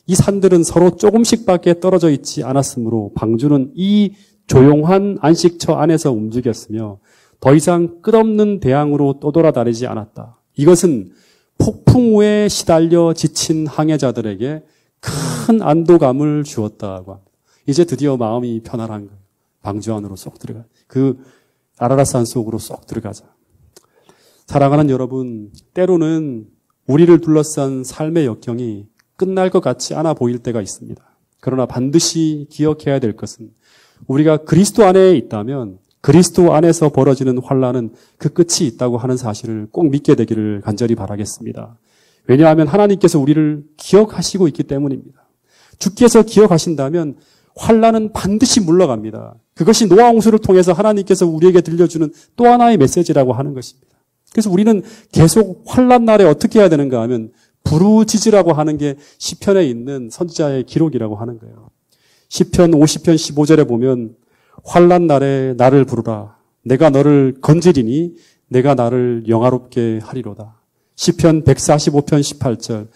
이 산들은 서로 조금씩밖에 떨어져 있지 않았으므로 방주는 이 조용한 안식처 안에서 움직였으며 더 이상 끝없는 대항으로 떠돌아다니지 않았다. 이것은 폭풍 우에 시달려 지친 항해자들에게 큰 안도감을 주었다고 합니다. 이제 드디어 마음이 편안한 거예요. 방주 안으로 쏙 들어가. 그 아라랏산 속으로 쏙 들어가자. 사랑하는 여러분, 때로는 우리를 둘러싼 삶의 역경이 끝날 것 같지 않아 보일 때가 있습니다. 그러나 반드시 기억해야 될 것은 우리가 그리스도 안에 있다면 그리스도 안에서 벌어지는 환난은 그 끝이 있다고 하는 사실을 꼭 믿게 되기를 간절히 바라겠습니다. 왜냐하면 하나님께서 우리를 기억하시고 있기 때문입니다. 주께서 기억하신다면 환난은 반드시 물러갑니다. 그것이 노아 홍수를 통해서 하나님께서 우리에게 들려주는 또 하나의 메시지라고 하는 것입니다. 그래서 우리는 계속 환난 날에 어떻게 해야 되는가 하면 부르짖으라고 하는 게 시편에 있는 선지자의 기록이라고 하는 거예요. 시편 50편 15절에 보면 환난 날에 나를 부르라. 내가 너를 건지리니 내가 나를 영화롭게 하리로다. 시편 145편 18절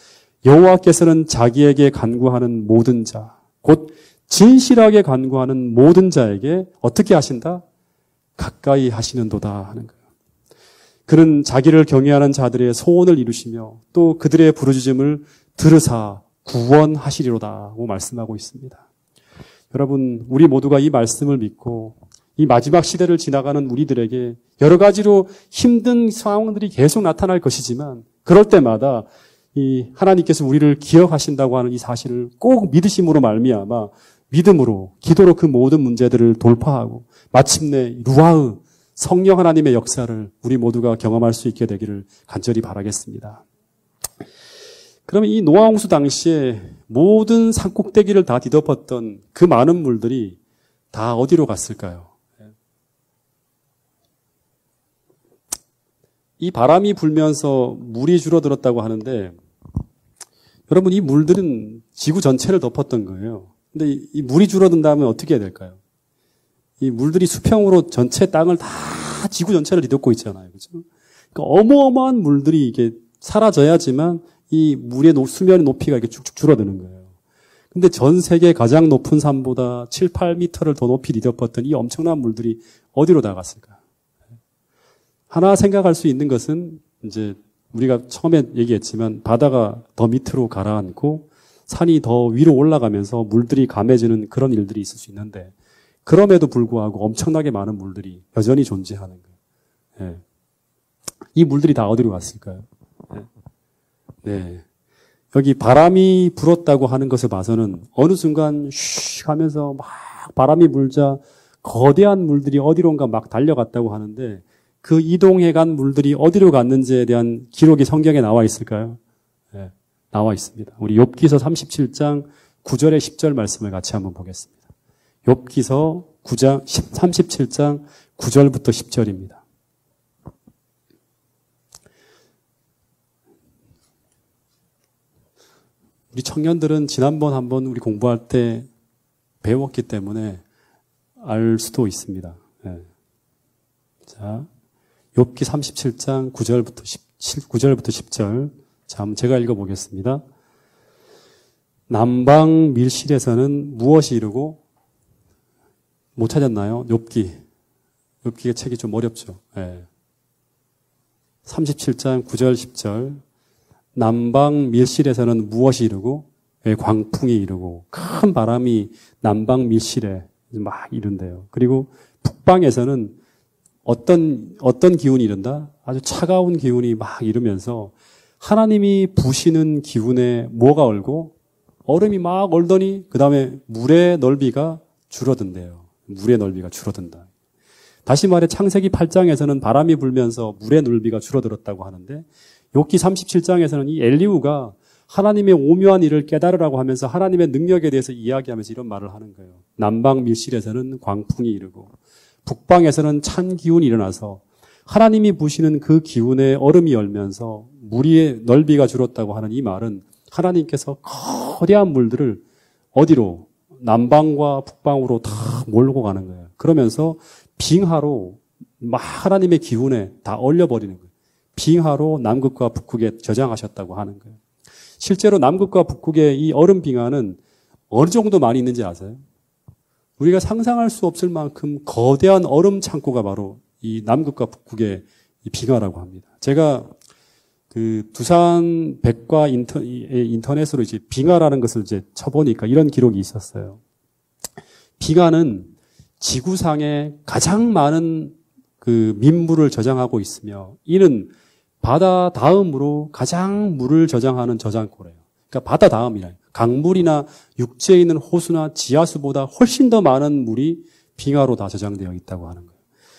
여호와께서는 자기에게 간구하는 모든 자, 곧 진실하게 간구하는 모든 자에게 어떻게 하신다? 가까이 하시는도다 하는 거예요. 그는 자기를 경외하는 자들의 소원을 이루시며 또 그들의 부르짖음을 들으사 구원하시리로다고 말씀하고 있습니다. 여러분, 우리 모두가 이 말씀을 믿고 이 마지막 시대를 지나가는 우리들에게 여러 가지로 힘든 상황들이 계속 나타날 것이지만 그럴 때마다 이 하나님께서 우리를 기억하신다고 하는 이 사실을 꼭 믿으심으로 말미암아 믿음으로 기도로 그 모든 문제들을 돌파하고 마침내 루아흐 성령 하나님의 역사를 우리 모두가 경험할 수 있게 되기를 간절히 바라겠습니다. 그러면 이 노아 홍수 당시에 모든 산꼭대기를 다 뒤덮었던 그 많은 물들이 다 어디로 갔을까요? 이 바람이 불면서 물이 줄어들었다고 하는데 여러분 이 물들은 지구 전체를 덮었던 거예요. 근데 이 물이 줄어든다면 어떻게 해야 될까요? 이 물들이 수평으로 전체 땅을 다 지구 전체를 뒤덮고 있잖아요. 그렇죠? 그러니까 어마어마한 물들이 이게 사라져야지만 이 물의 수면의 높이가 이렇게 쭉쭉 줄어드는 거예요. 근데 전 세계 가장 높은 산보다 7, 8m를 더 높이 뒤덮었던 이 엄청난 물들이 어디로 나갔을까? 하나 생각할 수 있는 것은 이제 우리가 처음에 얘기했지만 바다가 더 밑으로 가라앉고 산이 더 위로 올라가면서 물들이 감해지는 그런 일들이 있을 수 있는데 그럼에도 불구하고 엄청나게 많은 물들이 여전히 존재하는 거예요. 네. 이 물들이 다 어디로 갔을까요? 네. 여기 바람이 불었다고 하는 것을 봐서는 어느 순간 슉 하면서 막 바람이 불자 거대한 물들이 어디론가 막 달려갔다고 하는데 그 이동해간 물들이 어디로 갔는지에 대한 기록이 성경에 나와 있을까요? 네. 나와 있습니다. 우리 욥기서 37장 9절에 10절 말씀을 같이 한번 보겠습니다. 욥기서 37장 9절부터 10절입니다. 우리 청년들은 지난번 한번 우리 공부할 때 배웠기 때문에 알 수도 있습니다. 네. 자, 욥기 37장 9절부터 10절. 자, 한번 제가 읽어보겠습니다. 남방 밀실에서는 무엇이 이르고 못 찾았나요? 욥기의 책이 좀 어렵죠. 네. 37장 9절 10절 남방 밀실에서는 무엇이 이르고 광풍이 이르고 큰 바람이 남방 밀실에 막 이른대요. 그리고 북방에서는 어떤 기운이 이른다? 아주 차가운 기운이 막 이르면서 하나님이 부시는 기운에 뭐가 얼고 얼음이 막 얼더니 그 다음에 물의 넓이가 줄어든대요. 물의 넓이가 줄어든다. 다시 말해 창세기 8장에서는 바람이 불면서 물의 넓이가 줄어들었다고 하는데 욥기 37장에서는 이 엘리후가 하나님의 오묘한 일을 깨달으라고 하면서 하나님의 능력에 대해서 이야기하면서 이런 말을 하는 거예요. 남방 밀실에서는 광풍이 이르고 북방에서는 찬 기운이 일어나서 하나님이 부시는 그 기운에 얼음이 열면서 물의 넓이가 줄었다고 하는 이 말은 하나님께서 거대한 물들을 어디로? 남방과 북방으로 다 몰고 가는 거예요. 그러면서 빙하로 막 하나님의 기운에 다 얼려버리는 거예요. 빙하로 남극과 북극에 저장하셨다고 하는 거예요. 실제로 남극과 북극의 이 얼음 빙하는 어느 정도 많이 있는지 아세요? 우리가 상상할 수 없을 만큼 거대한 얼음 창고가 바로 이 남극과 북극의 이 빙하라고 합니다. 제가 그 두산 백과 인터넷으로 이제 빙하라는 것을 이제 쳐보니까 이런 기록이 있었어요. 빙하는 지구상에 가장 많은 그 민물을 저장하고 있으며 이는 바다 다음으로 가장 물을 저장하는 저장고래요. 그러니까 바다 다음이라. 강물이나 육지에 있는 호수나 지하수보다 훨씬 더 많은 물이 빙하로 다 저장되어 있다고 하는 거예요.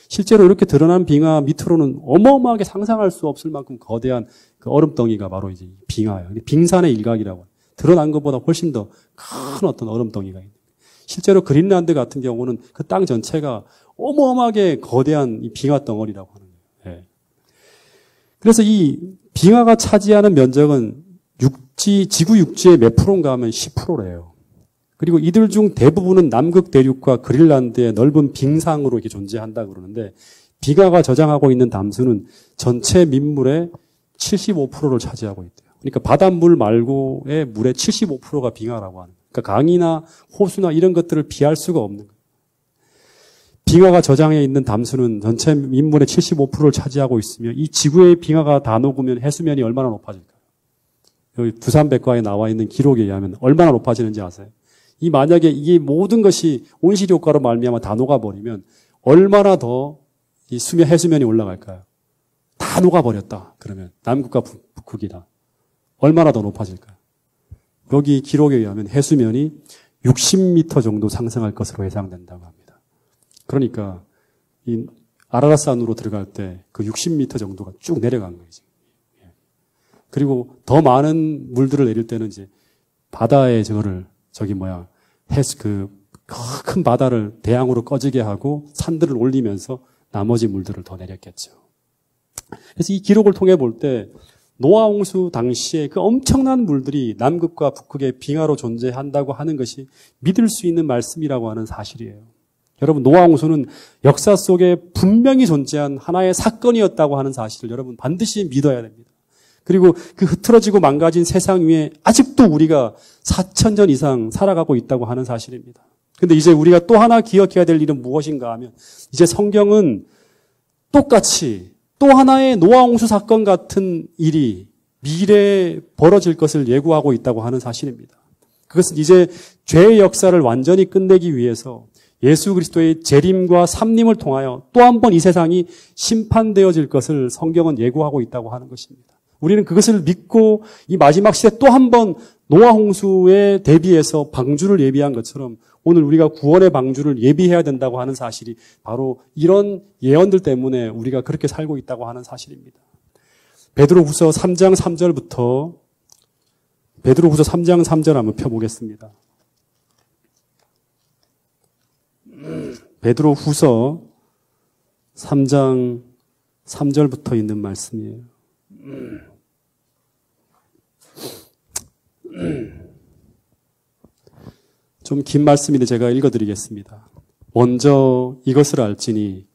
실제로 이렇게 드러난 빙하 밑으로는 어마어마하게 상상할 수 없을 만큼 거대한 그 얼음덩이가 바로 이제 빙하예요. 빙산의 일각이라고. 드러난 것보다 훨씬 더 큰 어떤 얼음덩이가 있는. 실제로 그린란드 같은 경우는 그 땅 전체가 어마어마하게 거대한 이 빙하 덩어리라고 하는 거예요. 예. 그래서 이 빙하가 차지하는 면적은 지구 육지의 몇 프로인가 하면 10%래요. 그리고 이들 중 대부분은 남극 대륙과 그린란드의 넓은 빙상으로 이렇게 존재한다 그러는데 빙하가 저장하고 있는 담수는 전체 민물의 75%를 차지하고 있대요. 그러니까 바닷물 말고의 물의 75%가 빙하라고 하는 거예요. 그러니까 강이나 호수나 이런 것들을 피할 수가 없는 거예요. 빙하가 저장해 있는 담수는 전체 민물의 75%를 차지하고 있으며 이 지구의 빙하가 다 녹으면 해수면이 얼마나 높아질까요? 여기 두산백과에 나와 있는 기록에 의하면 얼마나 높아지는지 아세요? 이 만약에 이게 모든 것이 온실 효과로 말미암아 다 녹아버리면 얼마나 더 이 해수면이 올라갈까요? 다 녹아버렸다. 그러면 남극과 북극이다. 얼마나 더 높아질까요? 여기 기록에 의하면 해수면이 60m 정도 상승할 것으로 예상된다고 합니다. 그러니까 이 아라라산으로 들어갈 때 그 60m 정도가 쭉 내려간 거예요. 그리고 더 많은 물들을 내릴 때는 이제 바다에 큰 바다를 대양으로 꺼지게 하고 산들을 올리면서 나머지 물들을 더 내렸겠죠. 그래서 이 기록을 통해 볼 때 노아 홍수 당시에 그 엄청난 물들이 남극과 북극의 빙하로 존재한다고 하는 것이 믿을 수 있는 말씀이라고 하는 사실이에요. 여러분, 노아 홍수는 역사 속에 분명히 존재한 하나의 사건이었다고 하는 사실을 여러분 반드시 믿어야 됩니다. 그리고 그 흐트러지고 망가진 세상 위에 아직도 우리가 4,000년 이상 살아가고 있다고 하는 사실입니다. 근데 이제 우리가 또 하나 기억해야 될 일은 무엇인가 하면 이제 성경은 똑같이 또 하나의 노아 홍수 사건 같은 일이 미래에 벌어질 것을 예고하고 있다고 하는 사실입니다. 그것은 이제 죄의 역사를 완전히 끝내기 위해서 예수 그리스도의 재림과 삼림을 통하여 또 한 번 이 세상이 심판되어질 것을 성경은 예고하고 있다고 하는 것입니다. 우리는 그것을 믿고 이 마지막 시대 또 한 번 노아 홍수에 대비해서 방주를 예비한 것처럼 오늘 우리가 구원의 방주를 예비해야 된다고 하는 사실이 바로 이런 예언들 때문에 우리가 그렇게 살고 있다고 하는 사실입니다. 베드로후서 3장 3절부터 베드로후서 3장 3절 한번 펴보겠습니다. 베드로후서 3장 3절부터 있는 말씀이에요. 좀 긴 말씀인데 제가 읽어드리겠습니다. 먼저 이것을 알지니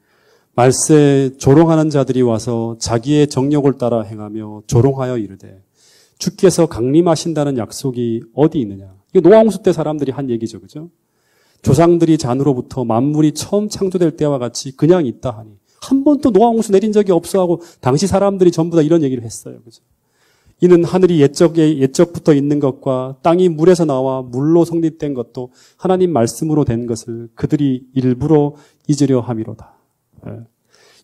말세 조롱하는 자들이 와서 자기의 정욕을 따라 행하며 조롱하여 이르되 주께서 강림하신다는 약속이 어디 있느냐. 이거 노아 홍수 때 사람들이 한 얘기죠. 그죠? 조상들이 잔으로부터 만물이 처음 창조될 때와 같이 그냥 있다 하니 한 번도 노아 홍수 내린 적이 없어 하고 당시 사람들이 전부 다 이런 얘기를 했어요. 그죠? 이는 하늘이 옛적부터 있는 것과 땅이 물에서 나와 물로 성립된 것도 하나님 말씀으로 된 것을 그들이 일부러 잊으려 함이로다.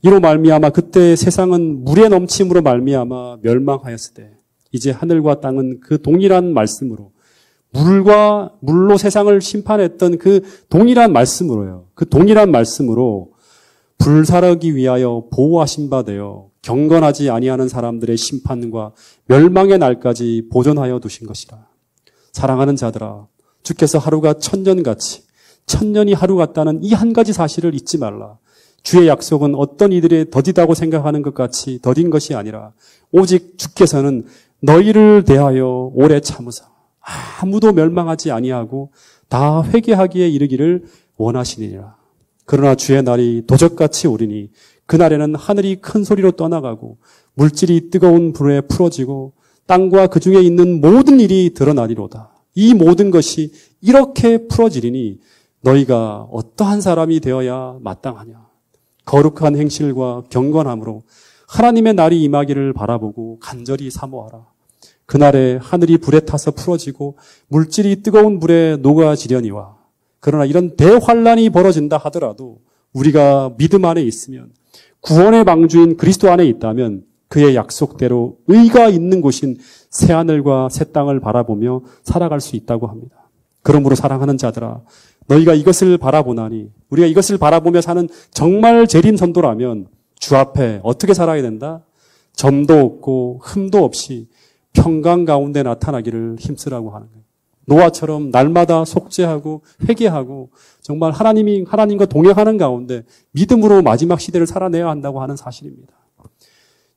이로 말미암아 그때 세상은 물의 넘침으로 말미암아 멸망하였으되 이제 하늘과 땅은 그 동일한 말씀으로 물로 세상을 심판했던 그 동일한 말씀으로요. 그 동일한 말씀으로 불사르기 위하여 보호하신 바 되어 경건하지 아니하는 사람들의 심판과 멸망의 날까지 보존하여 두신 것이라. 사랑하는 자들아, 주께서 하루가 천년같이 천년이 하루 같다는 이 한 가지 사실을 잊지 말라. 주의 약속은 어떤 이들의 더디다고 생각하는 것 같이 더딘 것이 아니라 오직 주께서는 너희를 대하여 오래 참으사 아무도 멸망하지 아니하고 다 회개하기에 이르기를 원하시니라. 그러나 주의 날이 도적같이 오리니 그날에는 하늘이 큰 소리로 떠나가고 물질이 뜨거운 불에 풀어지고 땅과 그 중에 있는 모든 일이 드러나리로다. 이 모든 것이 이렇게 풀어지리니 너희가 어떠한 사람이 되어야 마땅하냐. 거룩한 행실과 경건함으로 하나님의 날이 임하기를 바라보고 간절히 사모하라. 그날에 하늘이 불에 타서 풀어지고 물질이 뜨거운 불에 녹아지려니와. 그러나 이런 대환란이 벌어진다 하더라도 우리가 믿음 안에 있으면, 구원의 방주인 그리스도 안에 있다면 그의 약속대로 의가 있는 곳인 새하늘과 새 땅을 바라보며 살아갈 수 있다고 합니다. 그러므로 사랑하는 자들아, 너희가 이것을 바라보나니, 우리가 이것을 바라보며 사는 정말 재림 선도라면 주 앞에 어떻게 살아야 된다? 점도 없고 흠도 없이 평강 가운데 나타나기를 힘쓰라고 하는 거예요. 노아처럼 날마다 속죄하고 회개하고 정말 하나님과 동행하는 가운데 믿음으로 마지막 시대를 살아내야 한다고 하는 사실입니다.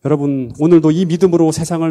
여러분, 오늘도 이 믿음으로 세상을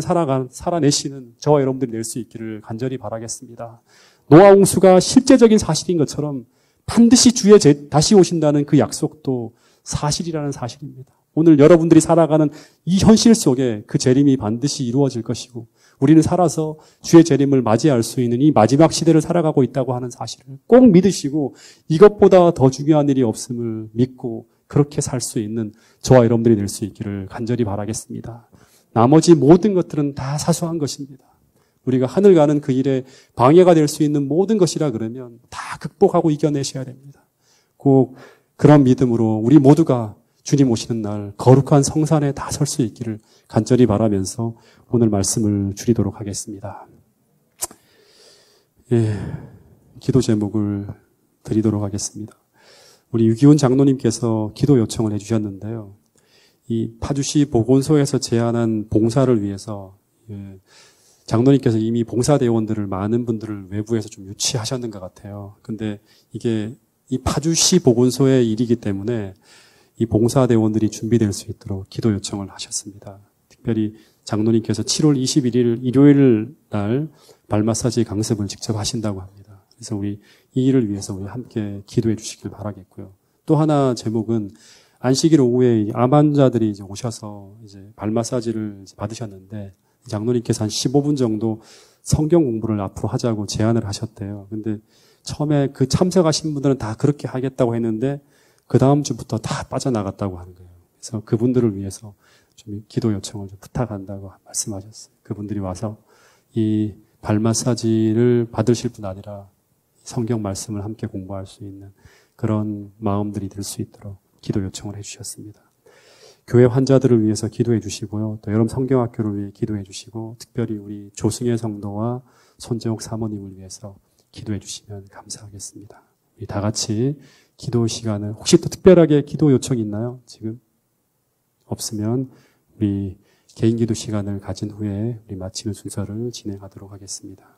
살아내시는 저와 여러분들이 낼 수 있기를 간절히 바라겠습니다. 노아 홍수가 실제적인 사실인 것처럼 반드시 주에 다시 오신다는 그 약속도 사실이라는 사실입니다. 오늘 여러분들이 살아가는 이 현실 속에 그 재림이 반드시 이루어질 것이고 우리는 살아서 주의 재림을 맞이할 수 있는 이 마지막 시대를 살아가고 있다고 하는 사실을 꼭 믿으시고 이것보다 더 중요한 일이 없음을 믿고 그렇게 살 수 있는 저와 여러분들이 될 수 있기를 간절히 바라겠습니다. 나머지 모든 것들은 다 사소한 것입니다. 우리가 하늘 가는 그 일에 방해가 될 수 있는 모든 것이라 그러면 다 극복하고 이겨내셔야 됩니다. 꼭 그런 믿음으로 우리 모두가 주님 오시는 날 거룩한 성산에 다 설 수 있기를 간절히 바라면서 오늘 말씀을 줄이도록 하겠습니다. 기도 제목을 드리도록 하겠습니다. 우리 유기훈 장로님께서 기도 요청을 해주셨는데요. 이 파주시 보건소에서 제안한 봉사를 위해서 장로님께서 이미 봉사대원들을 많은 분들을 외부에서 좀 유치하셨는 것 같아요. 근데 이게 이 파주시 보건소의 일이기 때문에 이 봉사대원들이 준비될 수 있도록 기도 요청을 하셨습니다. 특별히 장로님께서 7월 21일 일요일 날 발마사지 강습을 직접 하신다고 합니다. 그래서 우리 이 일을 위해서 우리 함께 기도해 주시길 바라겠고요. 또 하나 제목은 안식일 오후에 암 환자들이 이제 오셔서 이제 발마사지를 받으셨는데 장로님께서 한 15분 정도 성경 공부를 앞으로 하자고 제안을 하셨대요. 근데 처음에 그 참석하신 분들은 다 그렇게 하겠다고 했는데 그 다음 주부터 다 빠져나갔다고 하는 거예요. 그래서 그분들을 위해서 좀 기도 요청을 좀 부탁한다고 말씀하셨어요. 그분들이 와서 이 발 마사지를 받으실 뿐 아니라 성경 말씀을 함께 공부할 수 있는 그런 마음들이 될 수 있도록 기도 요청을 해주셨습니다. 교회 환자들을 위해서 기도해 주시고요. 또 여름 성경학교를 위해 기도해 주시고 특별히 우리 조승혜 성도와 손재옥 사모님을 위해서 기도해 주시면 감사하겠습니다. 우리 다 같이 기도 시간을 혹시 또 특별하게 기도 요청이 있나요? 지금 없으면 우리 개인 기도 시간을 가진 후에 우리 마치는 순서를 진행하도록 하겠습니다.